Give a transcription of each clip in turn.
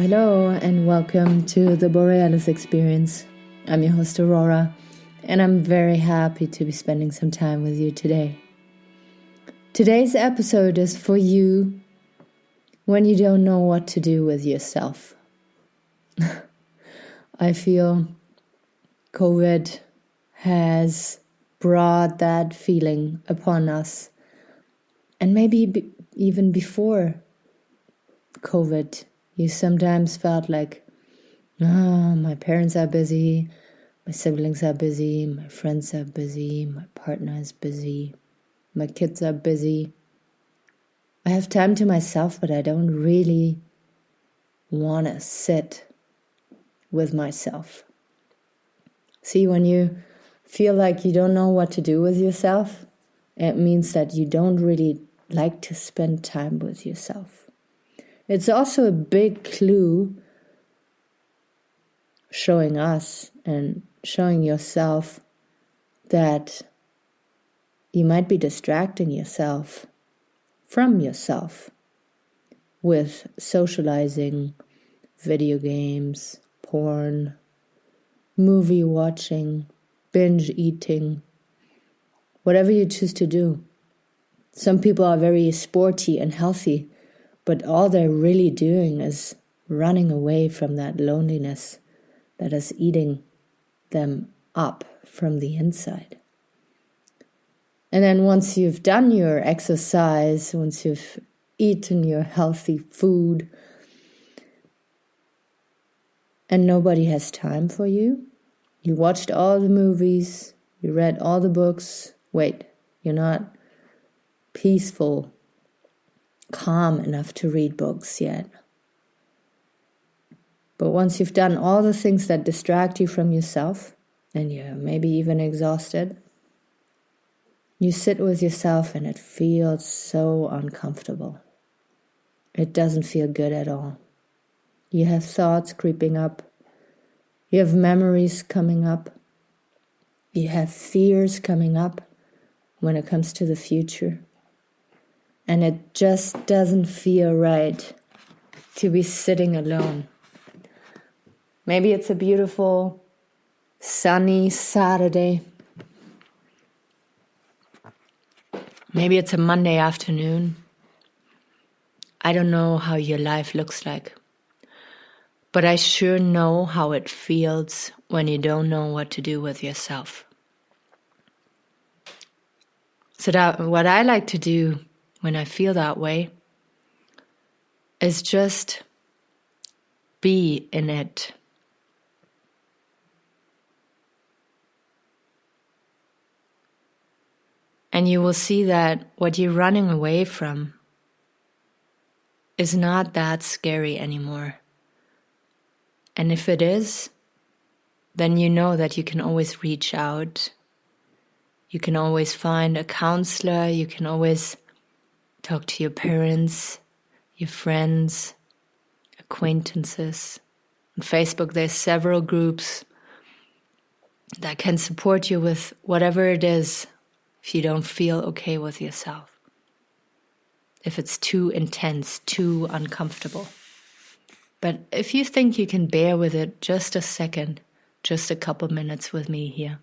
Hello, and welcome to the Borealis Experience. I'm your host Aurora, and I'm very happy to be spending some time with you today. Today's episode is for you when you don't know what to do with yourself. I feel COVID has brought that feeling upon us, and maybe even before COVID, you sometimes felt like, my parents are busy, my siblings are busy, my friends are busy, my partner is busy, my kids are busy. I have time to myself, but I don't really want to sit with myself. See, when you feel like you don't know what to do with yourself, it means that you don't really like to spend time with yourself. It's also a big clue showing us and showing yourself that you might be distracting yourself from yourself with socializing, video games, porn, movie watching, binge eating, whatever you choose to do. Some people are very sporty and healthy, but all they're really doing is running away from that loneliness that is eating them up from the inside. And then once you've done your exercise, once you've eaten your healthy food, and nobody has time for you, you watched all the movies, you read all the books, wait, you're not peaceful, calm enough to read books yet. But once you've done all the things that distract you from yourself, and you're maybe even exhausted, you sit with yourself and it feels so uncomfortable. It doesn't feel good at all. You have thoughts creeping up. You have memories coming up. You have fears coming up when it comes to the future. And it just doesn't feel right to be sitting alone. Maybe it's a beautiful, sunny Saturday. Maybe it's a Monday afternoon. I don't know how your life looks like. But I sure know how it feels when you don't know what to do with yourself. So what I like to do when I feel that way is just be in it. And you will see that what you're running away from is not that scary anymore. And if it is, then you know that you can always reach out. You can always find a counselor. You can always talk to your parents, your friends, acquaintances. On Facebook, there's several groups that can support you with whatever it is if you don't feel okay with yourself. If it's too intense, too uncomfortable. But if you think you can bear with it just a second, just a couple minutes with me here.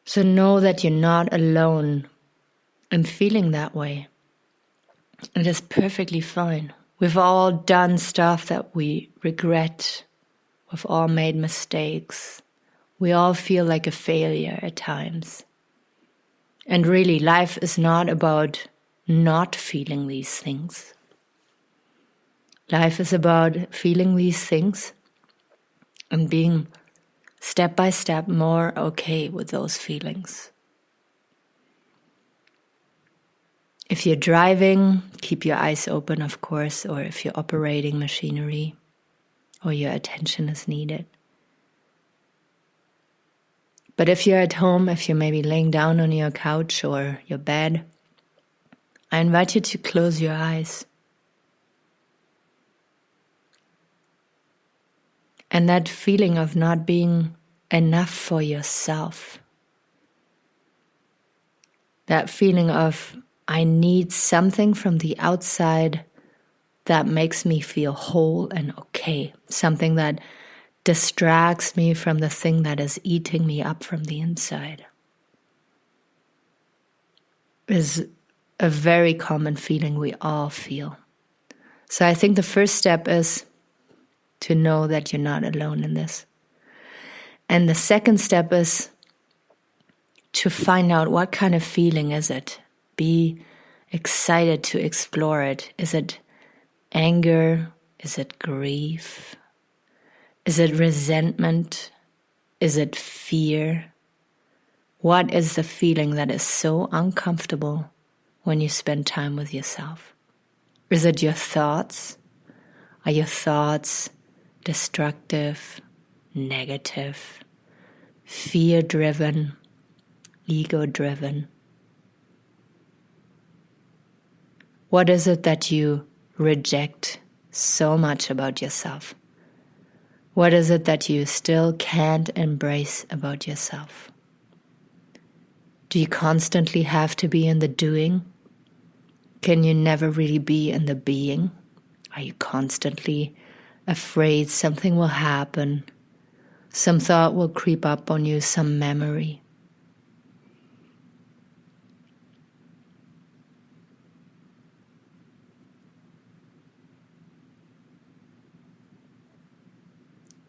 So know that you're not alone in feeling that way. It is perfectly fine. We've all done stuff that we regret. We've all made mistakes. We all feel like a failure at times. And really, life is not about not feeling these things. Life is about feeling these things and being step by step more okay with those feelings. If you're driving, keep your eyes open, of course, or if you're operating machinery or your attention is needed. But if you're at home, if you're maybe laying down on your couch or your bed, I invite you to close your eyes. And that feeling of not being enough for yourself, that feeling of I need something from the outside that makes me feel whole and okay, something that distracts me from the thing that is eating me up from the inside, is a very common feeling we all feel. So I think the first step is to know that you're not alone in this. And the second step is to find out what kind of feeling is it. Be excited to explore it. Is it anger? Is it grief? Is it resentment? Is it fear? What is the feeling that is so uncomfortable when you spend time with yourself? Is it your thoughts? Are your thoughts destructive, negative, fear-driven, ego-driven? What is it that you reject so much about yourself? What is it that you still can't embrace about yourself? Do you constantly have to be in the doing? Can you never really be in the being? Are you constantly afraid something will happen? Some thought will creep up on you, some memory.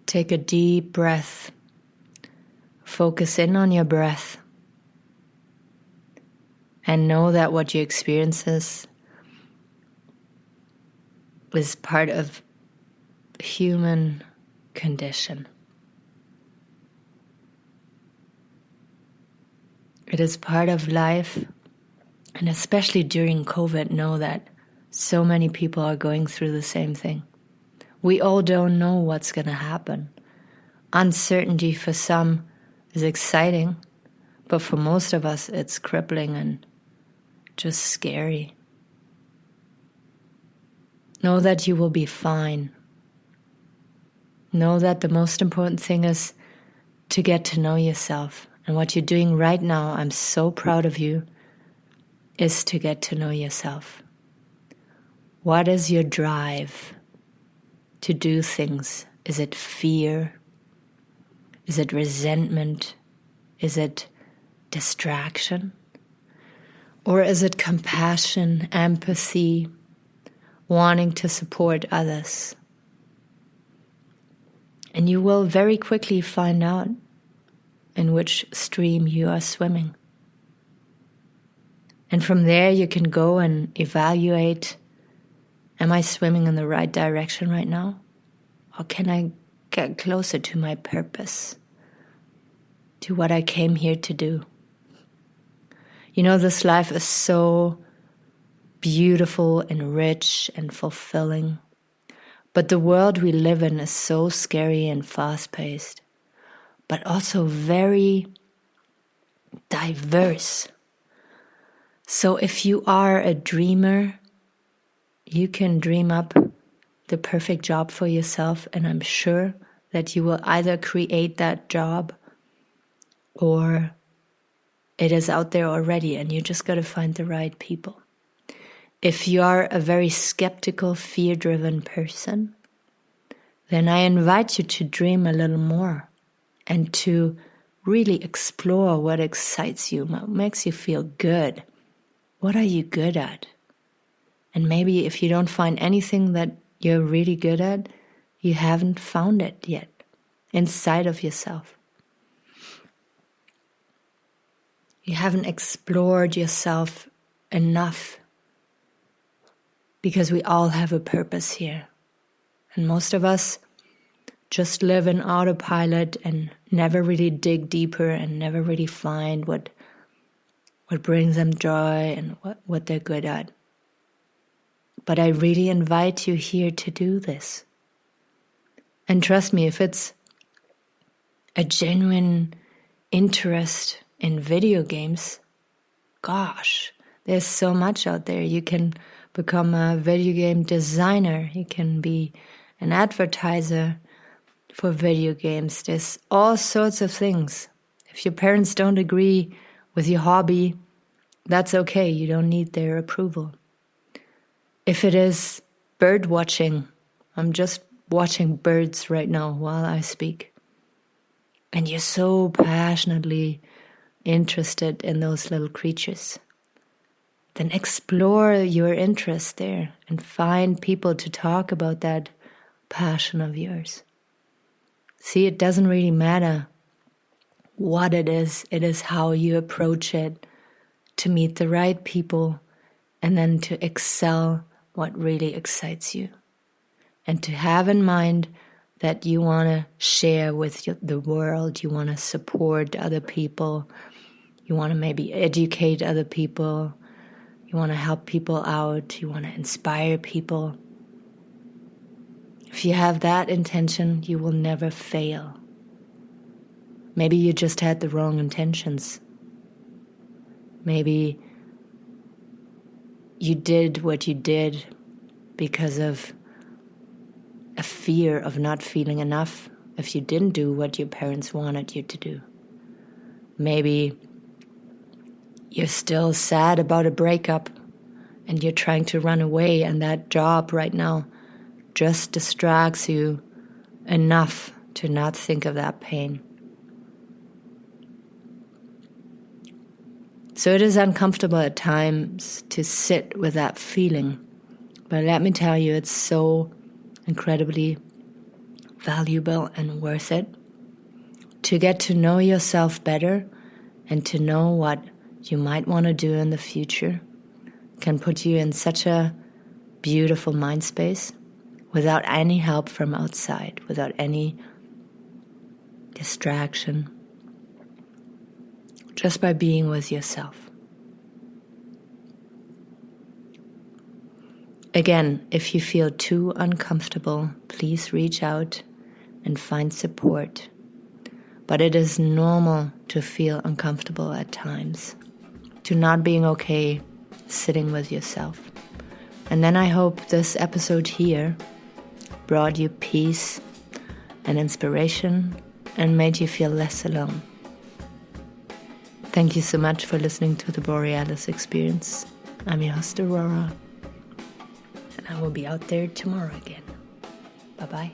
Take a deep breath. Focus in on your breath. And know that what you experience is part of human condition. It is part of life, and especially during COVID, know that so many people are going through the same thing. We all don't know what's going to happen. Uncertainty for some is exciting, but for most of us it's crippling and just scary. Know that you will be fine. Know that the most important thing is to get to know yourself. And what you're doing right now, I'm so proud of you, is to get to know yourself. What is your drive to do things? Is it fear? Is it resentment? Is it distraction? Or is it compassion, empathy, wanting to support others? And you will very quickly find out in which stream you are swimming. And from there you can go and evaluate, am I swimming in the right direction right now? Or can I get closer to my purpose, to what I came here to do? You know, this life is so beautiful and rich and fulfilling. But the world we live in is so scary and fast-paced, but also very diverse. So if you are a dreamer, you can dream up the perfect job for yourself, and I'm sure that you will either create that job or it is out there already and you just got to find the right people. If you are a very skeptical, fear-driven person, then I invite you to dream a little more and to really explore what excites you, what makes you feel good. What are you good at? And maybe if you don't find anything that you're really good at, you haven't found it yet inside of yourself. You haven't explored yourself enough, because we all have a purpose here. And most of us just live in autopilot and never really dig deeper and never really find what brings them joy and what they're good at. But I really invite you here to do this. And trust me, if it's a genuine interest in video games, gosh, there's so much out there. You can become a video game designer. You can be an advertiser for video games. There's all sorts of things. If your parents don't agree with your hobby, that's okay. You don't need their approval. If it is bird watching. I'm just watching birds right now while I speak. And you're so passionately interested in those little creatures. Then explore your interest there and find people to talk about that passion of yours. See, it doesn't really matter what it is how you approach it to meet the right people and then to excel what really excites you. And to have in mind that you want to share with the world, you want to support other people, you want to maybe educate other people, you want to help people out, you want to inspire people. If you have that intention, you will never fail. Maybe you just had the wrong intentions. Maybe you did what you did because of a fear of not feeling enough if you didn't do what your parents wanted you to do. Maybe you're still sad about a breakup and you're trying to run away, and that job right now just distracts you enough to not think of that pain. So it is uncomfortable at times to sit with that feeling. But let me tell you, it's so incredibly valuable and worth it to get to know yourself better and to know what you might want to do in the future. Can put you in such a beautiful mind space without any help from outside, without any distraction, just by being with yourself. Again, if you feel too uncomfortable, please reach out and find support. But it is normal to feel uncomfortable at times, to not being okay sitting with yourself. And then I hope this episode here brought you peace and inspiration and made you feel less alone. Thank you so much for listening to the Borealis Experience. I'm your host, Aurora, and I will be out there tomorrow again. Bye-bye.